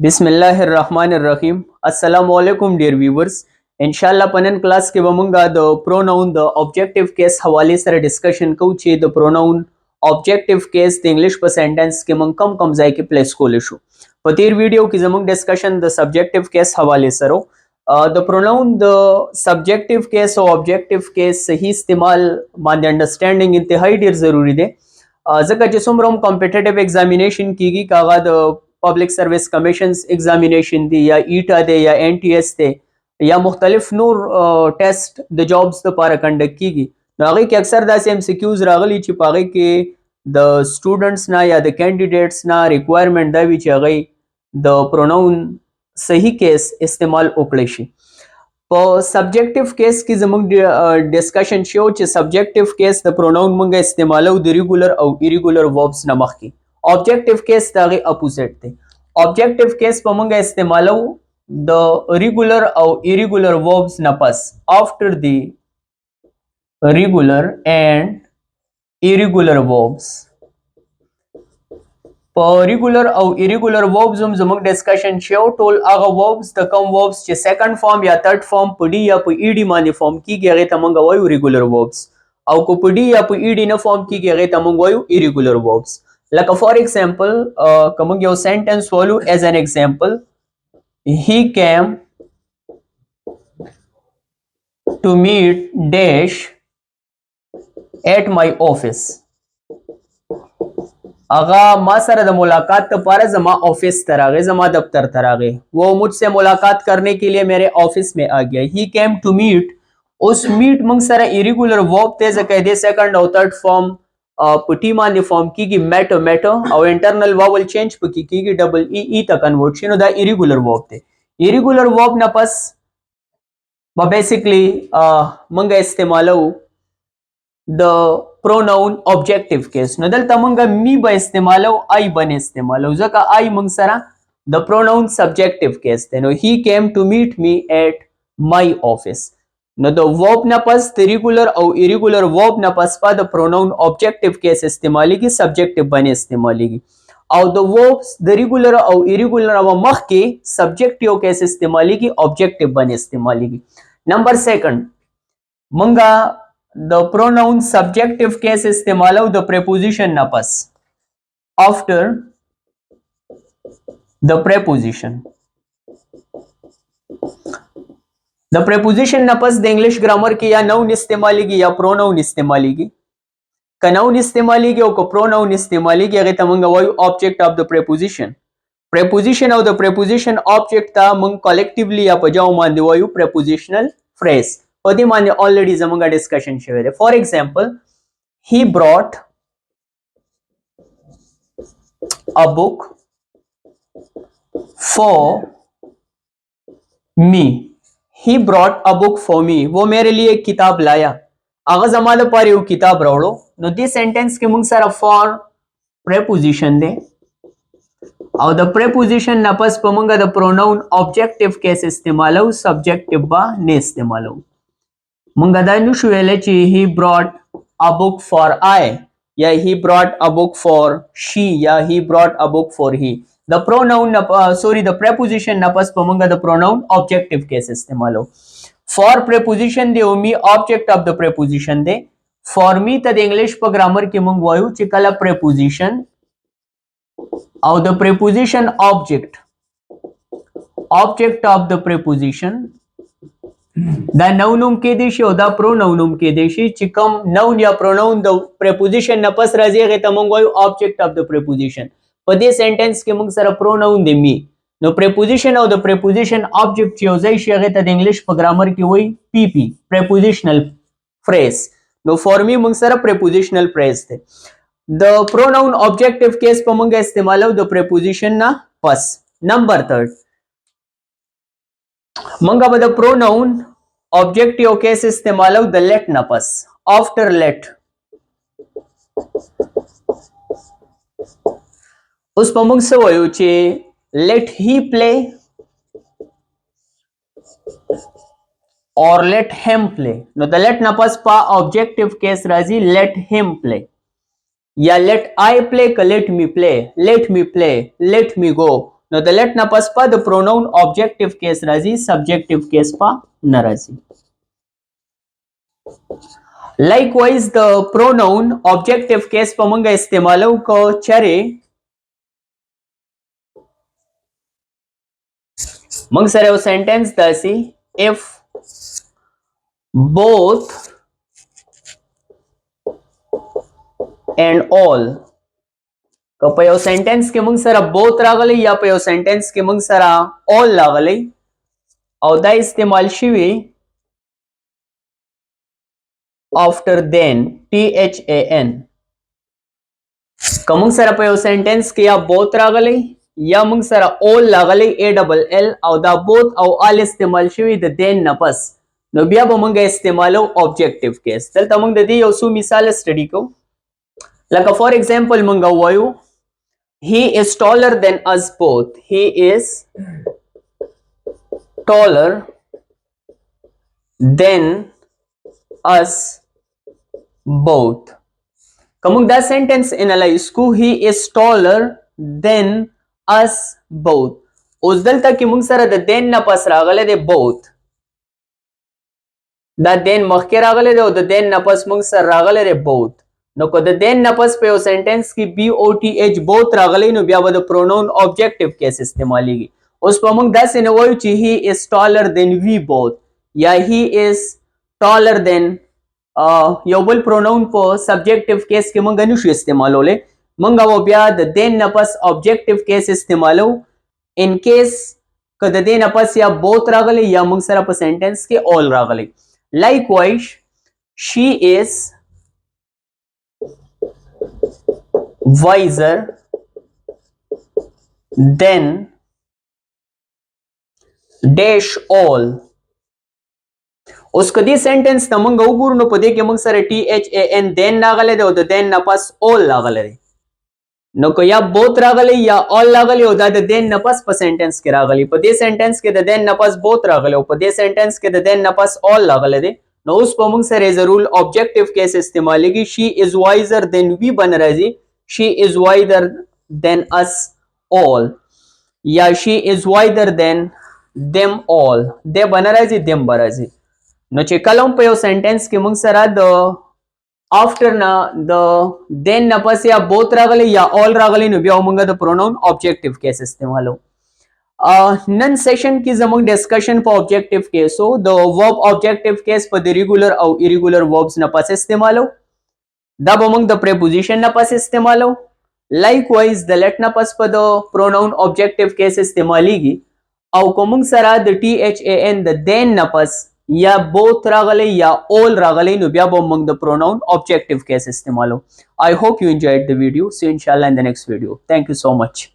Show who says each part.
Speaker 1: बिस्मिल्लाहिर्रहमानिर्रहीम अस्सलाम वालेकुम डियर व्यूवर्स इंशाल्लाह पनन क्लास के वमंगा द प्रोनाउन द ऑब्जेक्टिव केस हवाले सर डिस्कशन को चे द प्रोनाउन ऑब्जेक्टिव केस द इंग्लिश पर सेंटेंस के मंग कम जाय के प्लेस को लेशु पतीर वीडियो की जमंग डिस्कशन द सब्जेक्टिव केस हवाले सरो the pronoun the subjective case और ऑब्जेक्टिव केस सही इस्तेमाल मान अंडरस्टैंडिंग इंतहाई ढेर जरूरी दे जगह जिसम कॉम्पिटिटिव एग्जामिनेशन की कागा द पब्लिक सर्विस कमीशन एग्जामिनेशन दी या ईटा दे या NTS दे या मुख्तलिफ नूर टेस्ट द जॉब्स द पारा कंडक्ट की आगे के अक्सर दासे MCQs रागली ची पागे के द स्टूडेंट्स ना या द कैंडिडेट्स ना रिक्वायरमेंट दा विच आगे द प्रोनाउन सही केस इस्तेमाल ओकड़े शी सब्जेक्टिव केस की जमंग डिस्कशन शो च सब्जेक्टिव केस द प्रोनाउन मंगा इस्तेमालो द रेगुलर और इरेगुलर वर्ब्स न मखकी ऑब्जेक्टिव केस दागे अपोजिट थे ऑब्जेक्टिव केस पर मंगा इस्तेमालो द रेगुलर और इरेगुलर वर्ब्स न पस after the regular and irregular verbs regular और इरेगुलर वर्ब्स हम जमंग डिस्कशन शो टोल आगा वर्ब्स द कम वर्ब्स चे सेकंड फॉर्म या थर्ड फॉर्म पडी या प ईडी माने फॉर्म की गए तमंग वायु रेगुलर वर्ब्स और को पडी या प ईडी न फॉर्म की गए तमंग वायु irregular verbs like for example coming your sentence value as an example he came to meet dash at my office आगा मा सर द मुलाकात तो पारा जमा ऑफिस तरागे जमा दफ्तर तरागे वो मुझसे मुलाकात करने के लिए मेरे ऑफिस में आ गया ही केम टू मीट उस मीट मंग सर इरेगुलर वर्ब तेज कह दे सेकंड और थर्ड फॉर्म पुटी माने फॉर्म की मेटो मेटो और इंटरनल वावल चेंज की डबल ई तक convert Shino the irregular verb थे इरेगुलर वर्ब न पस बेसिकली मंगा इस्तेमालो द प्रोनाउन ऑब्जेक्टिव केस नदल तमंगा मी ब इस्तेमालो आई बने इस्तेमालो जका आई मंग सरा द प्रोनाउन सब्जेक्टिव केस थे no he came to meet me at my office no the verb na pas the regular और irregular verb na pas pa the pronoun objective case इस्तेमाली की subjective बने इस्तेमाली की और the verbs the regular और irregular अब मख के subjective case इस्तेमाली की objective बने इस्तेमाली की नंबर सेकंड मंगा the pronoun subjective case इस्तेमालो the preposition ना pas after the preposition द प्रेपोजिशन नपस द इंग्लिश ग्रामर की या नाउन इस्तेमाली की या प्रोनाउन इस्तेमाली की कनाउन इस्तेमाली की और प्रोनाउन इस्तेमाली की अगर तमंग वायु object of the preposition of the preposition object ता मंग कलेक्टिवली या पजाओ मान दे वायु प्रेपोजिशनल फ्रेज पदी माने ऑलरेडी जमंगा डिस्कशन शेयर for example he brought a book for me he brought a book for me वो मेरे लिए एक किताब लाया अगर जमाने पर वो किताब रोड़ो नो दिस सेंटेंस के मुंग सारा फॉर प्रेपोजिशन दे और द प्रेपोजिशन नपस पमंगा द प्रोनाउन ऑब्जेक्टिव केस इस्तेमालो सब्जेक्टिव बा ने इस्तेमालो मंगा दा नुशु एलेची he brought a book for I या he brought a book for she या he brought a book for he the pronoun the preposition napas pamanga the pronoun objective case istemalo for preposition de me object of the preposition de for me tad english pa grammar ki mangwayu chikala preposition or the preposition object of the preposition the nounum ke deshi or the pronounum ke deshi chikam noun ya pronoun the preposition napas razi ge tamangwayu object of the preposition पदे sentence के मंग सरा pronoun दे मी नो preposition और the preposition object योजै शेगे त इंग्लिश प ग्रामर की वही PP प्रेपोजिशनल फ्रेज नो फॉर मी मंग सरा प्रेपोजिशनल फ्रेज थे द प्रोनाउन ऑब्जेक्टिव केस प मंग इस्तेमाल द प्रेपोजिशन ना पस नंबर थर्ड मंगा द प्रोनाउन ऑब्जेक्टिव केस इस्तेमाल द लेट ना पस आफ्टर लेट उस पमंग से वयो चे लेट ही प्ले और लेट हिम प्ले नो द लेट नपस पा ऑब्जेक्टिव केस राजी लेट हिम प्ले या लेट आई प्ले का let me play let me go نو د let نه پس په د pronoun objective case راځي subjective case په نه راځي. Likewise the pronoun objective case په مونږه استعمالو کو چره مونږ سره یو سنټنس داسي if both and all که په یو سنټنس کې مونږ سره both راغلی یا په یو سنټنس کې مونږ سره all راغلی او دا استعمال شوی after then THAN که مونږ سره په یو سنټنس کې یا both راغلی یا مونږ سره all راغلی ALL او دا both او all استعمال شوی د then نه پس نو بیا به مونږ استعمالو objective case. دلته مونږ د دې یو څو مثال سټډي کوو. لکه فور ایگزامپل مونږ وایو he is taller than us both. He is taller than us both. کوم دا سنټنس انالایز کو he is taller than us both. اوس دلته کې موږ سره د then نه پس راغله د both. دا then مخکې راغله او د then نه پس موږ سره راغله د both. نو کو د then نه پس په یو سنټنس کې BOTH both راغلی نو بیا به د pronoun objective case استعمالیږي. اوس په موږ داسې نه وایو چې he is taller than we both یا he is taller than یو بل pronoun په subjective case کې موږ نشو استعمالولی. موږ و بیا د then نه پس objective case استعمالو in case که د دې نه پس یا both راغلی یا موږ سره په سنټنس کې all راغلی. Likewise she is wiser than dash all. اوس کدی سنټنس ته موږ وګورو نو په دې کې موږ سره THAN then راغلی دی او د then نه پس all راغلی دی. نو که یا both راغلی یا all راغلی او دا د then نه پس په سنټنس کې راغلی. په دې سنټنس کې د then نه پس both راغلی او په دې سنټنس کې د then نه پس all راغلی دی. نو اوس په موږ سره ضرور objective case استعمالیږي. she is wiser than we بن راځي she is wiser than us all یا she is wiser than them all. they بن راځي them به راځي. نو چې کله هم په یو سنټنس کې موږ سره د after نه د then نه پس یا both راغلی یا all راغلی نو بیا موږ د pronoun objective case استعمالو. نن سیشن کې زموږ ډسکشن په objective case او د verb objective case په د regular او irregular verbs نه پس استعمالو. دا به موږ د preposition نه پس استعمالو. Likewise د let نه پس په د pronoun objective case استعمالیږي او که موږ سره د THAN د then نه پس یا both راغلی یا all راغلی نو بیا به موږ د pronoun objective case استعمالو. I hope you enjoyed the video. See you inshallah in the next video. Thank you so much.